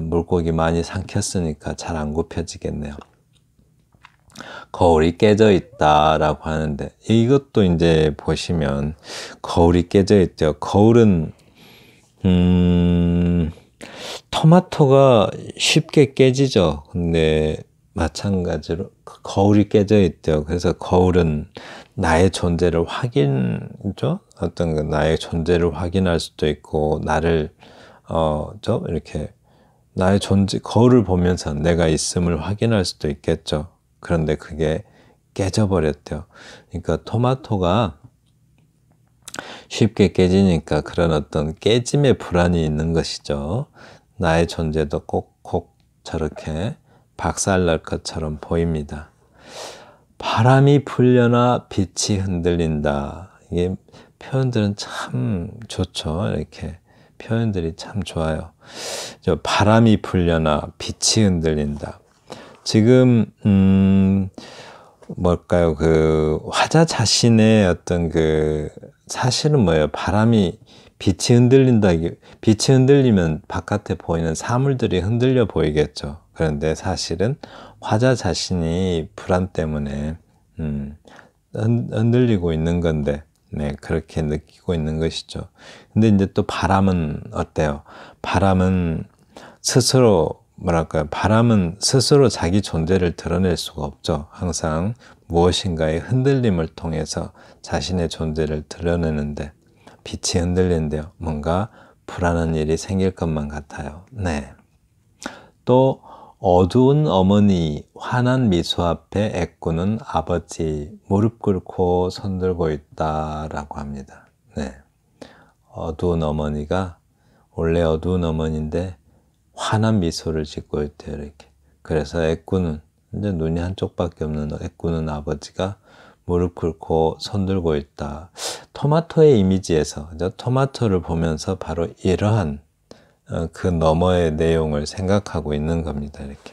물고기 많이 삼켰으니까 잘 안 굽혀지겠네요. 거울이 깨져 있다라고 하는데, 이것도 이제 보시면 거울이 깨져 있대요. 거울은 토마토가 쉽게 깨지죠. 근데 마찬가지로 거울이 깨져 있대요. 그래서 거울은 나의 존재를 나의 존재를 확인할 수도 있고, 이렇게 나의 존재, 거울을 보면서 내가 있음을 확인할 수도 있겠죠. 그런데 그게 깨져버렸대요. 그러니까 토마토가 쉽게 깨지니까 그런 어떤 깨짐의 불안이 있는 것이죠. 나의 존재도 꼭꼭 저렇게 박살날 것처럼 보입니다. 바람이 불려나 빛이 흔들린다. 이게 표현들은 참 좋죠. 이렇게 표현들이 참 좋아요. 바람이 불려나 빛이 흔들린다. 지금 뭘까요? 화자 자신의 어떤 사실은 뭐예요? 빛이 흔들리면 바깥에 보이는 사물들이 흔들려 보이겠죠. 그런데 사실은 화자 자신이 불안 때문에 흔들리고 있는 건데, 네, 그렇게 느끼고 있는 것이죠. 근데 이제 또 바람은 어때요? 바람은 스스로 자기 존재를 드러낼 수가 없죠. 항상 무엇인가의 흔들림을 통해서 자신의 존재를 드러내는데, 빛이 흔들린대요. 뭔가 불안한 일이 생길 것만 같아요. 네. 또 어두운 어머니 환한 미소 앞에 애꾸는 아버지 무릎 꿇고 손들고 있다라고 합니다. 네. 어두운 어머니가 원래 어두운 어머니인데 환한 미소를 짓고 있대요. 이렇게. 그래서 애꾸는 이제 눈이 한쪽밖에 없는 애꾸는 아버지가 무릎 꿇고 손들고 있다. 토마토의 이미지에서 토마토를 보면서 바로 이러한 그 너머의 내용을 생각하고 있는 겁니다. 이렇게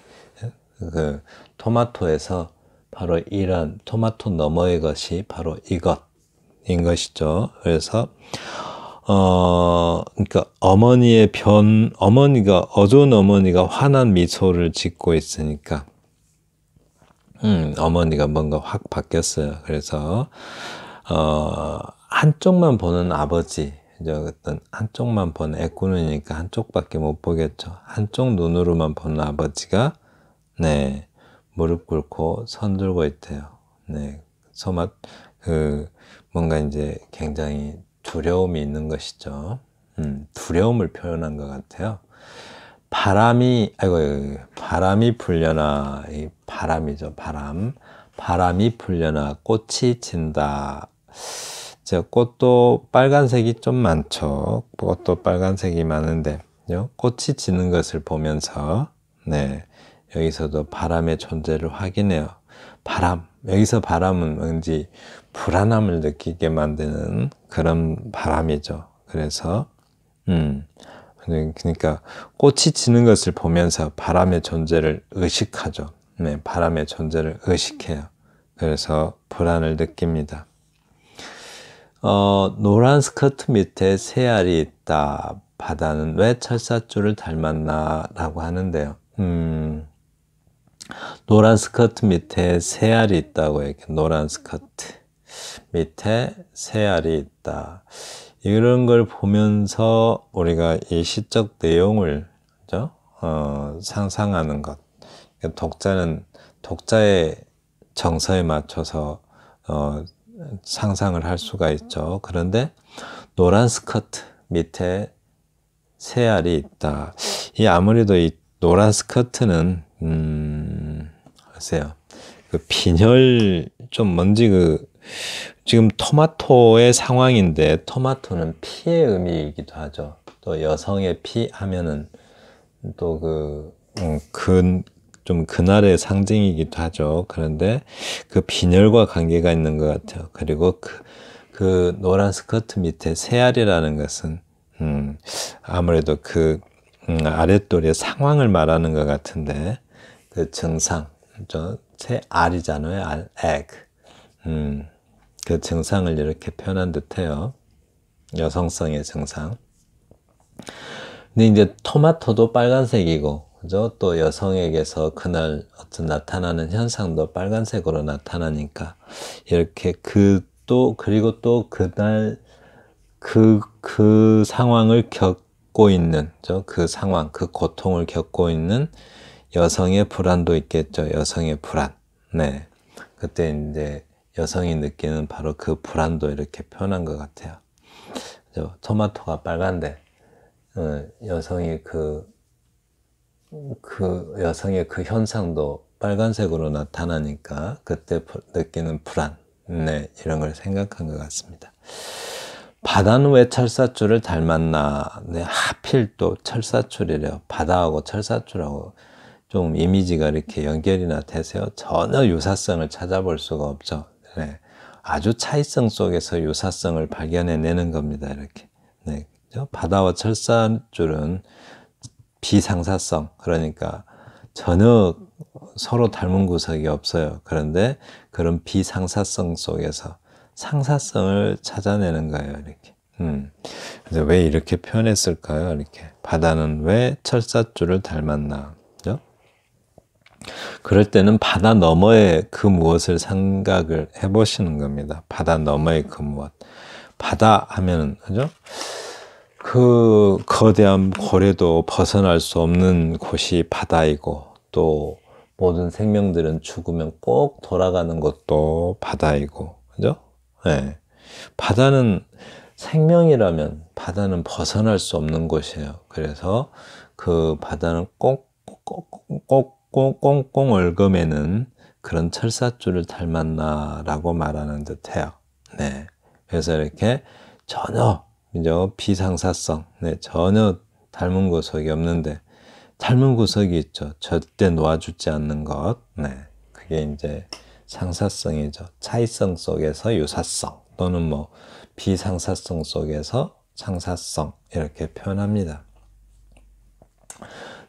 그 토마토에서 바로 이런 토마토 너머의 것이 바로 이것인 것이죠. 그래서 그러니까 어머니가 어두운 어머니가 환한 미소를 짓고 있으니까 어머니가 뭔가 확 바뀌었어요. 그래서 한쪽만 보는 아버지, 어떤 한쪽만 보는 애꾸눈이니까 한쪽밖에 못 보겠죠. 한쪽 눈으로만 보는 아버지가 네 무릎 꿇고 손 들고 있대요. 네 뭔가 이제 굉장히 두려움이 있는 것이죠. 두려움을 표현한 것 같아요. 바람이 불려나, 이 바람이죠. 바람이 불려나 꽃이 진다. 꽃도 빨간색이 좀 많죠. 꽃도 빨간색이 많은데 꽃이 지는 것을 보면서 네 여기서도 바람의 존재를 확인해요. 여기서 바람은 왠지 불안함을 느끼게 만드는 그런 바람이죠. 그래서 그러니까 꽃이 지는 것을 보면서 바람의 존재를 의식하죠. 네, 바람의 존재를 의식해요. 그래서 불안을 느낍니다. 노란 스커트 밑에 새알이 있다. 바다는 왜 철사줄을 닮았나? 라고 하는데요. 노란 스커트 밑에 새알이 있다고 해요. 노란 스커트 밑에 새알이 있다. 이런 걸 보면서 우리가 이 시적 내용을 상상하는 것. 독자의 정서에 맞춰서 상상을 할 수가 있죠. 그런데 노란 스커트 밑에 새알이 있다. 아무래도 이 노란 스커트는 글쎄요. 빈혈 좀 뭔지 지금 토마토의 상황인데 토마토는 피의 의미이기도 하죠. 또 여성의 피 하면은 또 좀 그날의 상징이기도 하죠. 그런데 그 빈혈과 관계가 있는 것 같아요. 그리고 그 노란 스커트 밑에 새알이라는 것은 아무래도 아랫도리의 상황을 말하는 것 같은데 그 증상, 새알이잖아요. egg. 그 증상을 이렇게 표현한 듯해요. 여성성의 증상. 근데 이제 토마토도 빨간색이고, 그죠? 또 여성에게서 그날 어떤 나타나는 현상도 빨간색으로 나타나니까 이렇게 그리고 또 그날 그 상황을 겪고 있는 그 상황, 그 고통을 겪고 있는 여성의 불안도 있겠죠. 여성의 불안. 네. 그때 이제 여성이 느끼는 바로 그 불안도 이렇게 표현한 것 같아요. 토마토가 빨간데 여성이 여성의 그 현상도 빨간색으로 나타나니까 그때 느끼는 불안, 네, 이런 걸 생각한 것 같습니다. 바다는 왜 철사줄을 닮았나? 네, 하필 또 철사줄이래요. 바다하고 철사줄하고 좀 이미지가 이렇게 연결이나 되세요. 전혀 유사성을 찾아볼 수가 없죠. 네, 아주 차이성 속에서 유사성을 발견해내는 겁니다. 이렇게. 네, 바다와 철사줄은 비상사성, 그러니까 전혀 서로 닮은 구석이 없어요. 그런데 그런 비상사성 속에서 상사성을 찾아내는 거예요. 이렇게. 그래서 왜 이렇게 표현했을까요? 이렇게. 바다는 왜 철사줄을 닮았나? 그죠? 그럴 때는 바다 너머의 그 무엇을 생각을 해보시는 겁니다. 바다 너머의 그 무엇. 바다 하면은, 그죠? 그 거대한 고래도 벗어날 수 없는 곳이 바다이고, 또 모든 생명들은 죽으면 꼭 돌아가는 곳도 바다이고, 그죠? 네. 바다는 생명이라면 바다는 벗어날 수 없는 곳이에요. 그래서 그 바다는 꼭 꽁꽁 얼금에는 그런 철사줄을 닮았나라고 말하는 듯해요. 네, 그래서 이렇게 전혀 비상사성, 네, 전혀 닮은 구석이 없는데 닮은 구석이 있죠. 절대 놓아주지 않는 것, 네, 그게 이제 상사성이죠. 차이성 속에서 유사성 또는 뭐 비상사성 속에서 상사성 이렇게 표현합니다.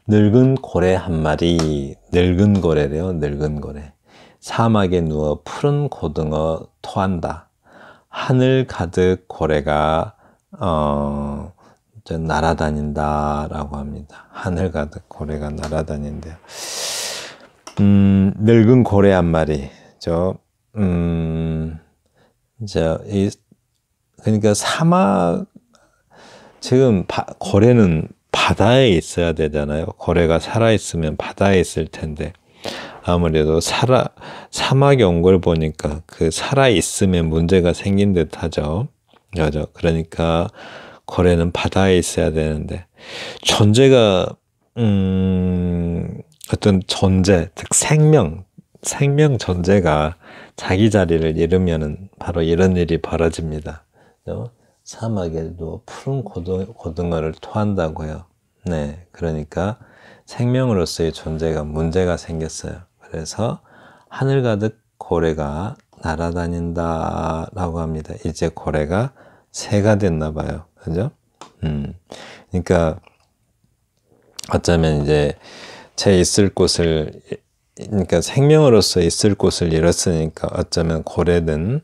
늙은 고래 한 마리, 늙은 고래래요. 늙은 고래. 사막에 누워 푸른 고등어 토한다. 하늘 가득 고래가 날아다닌다라고 합니다. 하늘 가득 고래가 날아다닌대요. 늙은 고래 한 마리. 그러니까 사막 지금 고래는 바다에 있어야 되잖아요. 고래가 살아있으면 바다에 있을 텐데 아무래도 사막에 온 걸 보니까 그 살아있으면 문제가 생긴 듯 하죠. 그죠? 그러니까 고래는 바다에 있어야 되는데 존재가 어떤 존재, 즉 생명 존재가 자기 자리를 잃으면은 바로 이런 일이 벌어집니다. 그죠? 사막에도 푸른 고등어를 토한다고요. 네, 그러니까 생명으로서의 존재가 문제가 생겼어요. 그래서 하늘 가득 고래가 날아다닌다라고 합니다. 이제 고래가 새가 됐나 봐요. 그죠? 그러니까 어쩌면 이제 제 있을 곳을, 그러니까 생명으로서 있을 곳을 잃었으니까 어쩌면 고래는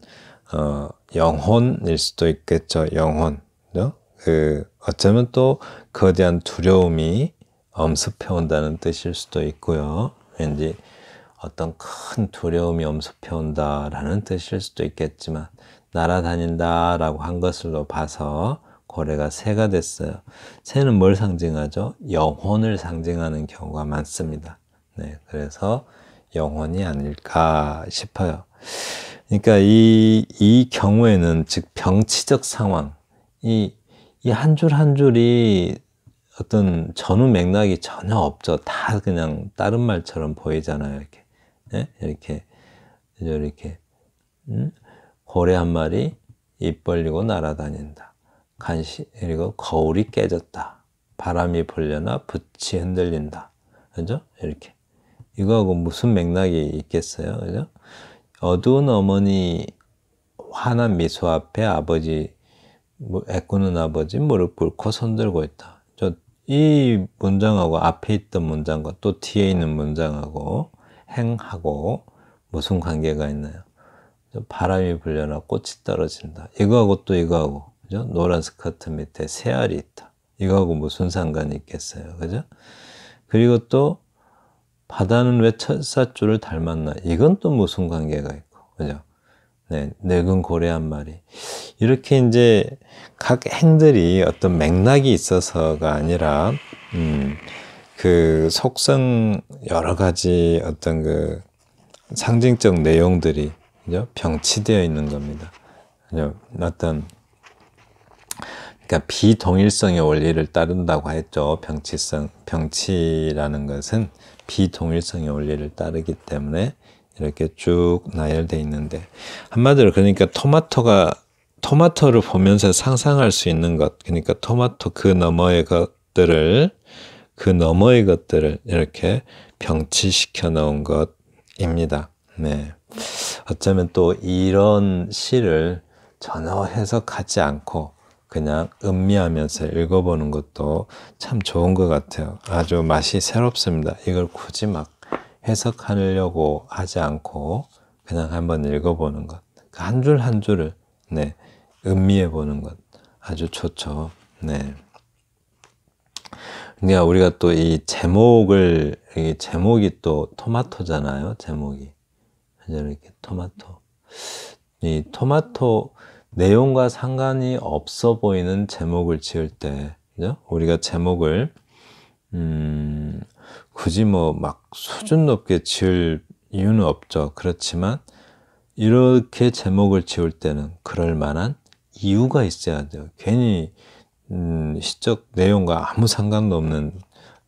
영혼일 수도 있겠죠. 영혼. 어쩌면 또 거대한 두려움이 엄습해 온다는 뜻일 수도 있고요. 왠지 어떤 큰 두려움이 엄습해 온다라는 뜻일 수도 있겠지만 날아다닌다라고 한 것으로 봐서 고래가 새가 됐어요. 새는 뭘 상징하죠? 영혼을 상징하는 경우가 많습니다. 네, 그래서 영혼이 아닐까 싶어요. 그러니까 이 경우에는 즉 병치적 상황, 이 한 줄 한 줄이 어떤 전후 맥락이 전혀 없죠. 다 그냥 다른 말처럼 보이잖아요. 이렇게, 네? 이렇게 고래 한 마리 입 벌리고 날아다닌다. 그리고 거울이 깨졌다. 바람이 불려나 붓이 흔들린다. 그죠? 이렇게. 이거하고 무슨 맥락이 있겠어요? 그죠? 어두운 어머니 환한 미소 앞에 아버지, 애꾸는 아버지 무릎 꿇고 손들고 있다. 이 문장하고 앞에 있던 문장과 또 뒤에 있는 문장하고 행하고 무슨 관계가 있나요? 바람이 불려나 꽃이 떨어진다. 이거하고 또 이거하고, 그죠? 노란 스커트 밑에 새알이 있다. 이거하고 무슨 상관이 있겠어요? 그죠? 그리고 또 바다는 왜 철사줄을 닮았나? 이건 또 무슨 관계가 있고, 그죠? 네, 늙은 고래 한 마리. 이렇게 이제 각 행들이 어떤 맥락이 있어서가 아니라, 그 속성 여러 가지 어떤 그 상징적 내용들이, 그죠? 병치되어 있는 겁니다. 그죠? 어떤, 그러니까 비동일성의 원리를 따른다고 했죠. 병치라는 것은 비동일성의 원리를 따르기 때문에 이렇게 쭉 나열되어 있는데, 한마디로 그러니까 토마토를 보면서 상상할 수 있는 것, 그러니까 토마토 그 너머의 것들을 이렇게 병치시켜 놓은 것입니다. 네. 어쩌면 또 이런 시를 전혀 해석하지 않고 그냥 음미하면서 읽어보는 것도 참 좋은 것 같아요. 아주 맛이 새롭습니다. 이걸 굳이 막 해석하려고 하지 않고 그냥 한번 읽어보는 것, 한 줄 한 줄을 네, 음미해 보는 것 아주 좋죠. 네. 그러니까 우리가 또 이 제목이 또 토마토잖아요. 제목이 이렇게 토마토. 이 토마토 내용과 상관이 없어 보이는 제목을 지을 때, 그죠? 우리가 제목을 굳이 뭐 막 수준 높게 지을 이유는 없죠. 그렇지만 이렇게 제목을 지을 때는 그럴 만한 이유가 있어야 돼요. 괜히 시적 내용과 아무 상관도 없는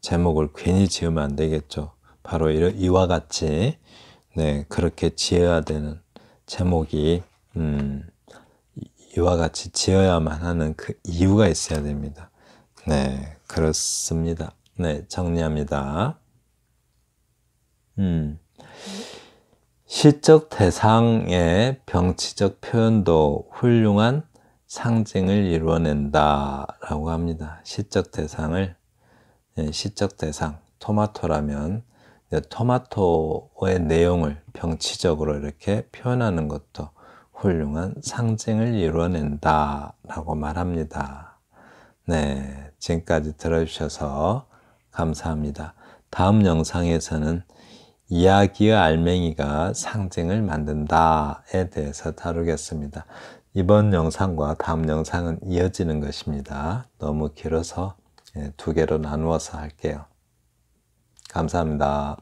제목을 괜히 지으면 안 되겠죠. 바로 이와 같이 네, 그렇게 지어야 되는 제목이 이와 같이 지어야만 하는 그 이유가 있어야 됩니다. 네, 그렇습니다. 네, 정리합니다. 시적 대상의 병치적 표현도 훌륭한 상징을 이루어낸다 라고 합니다. 시적 대상을, 시적 대상, 토마토라면 토마토의 내용을 병치적으로 이렇게 표현하는 것도 훌륭한 상징을 이루어낸다 라고 말합니다. 네, 지금까지 들어주셔서 감사합니다. 다음 영상에서는 이야기의 알맹이가 상징을 만든다에 대해서 다루겠습니다. 이번 영상과 다음 영상은 이어지는 것입니다. 너무 길어서 두 개로 나누어서 할게요. 감사합니다.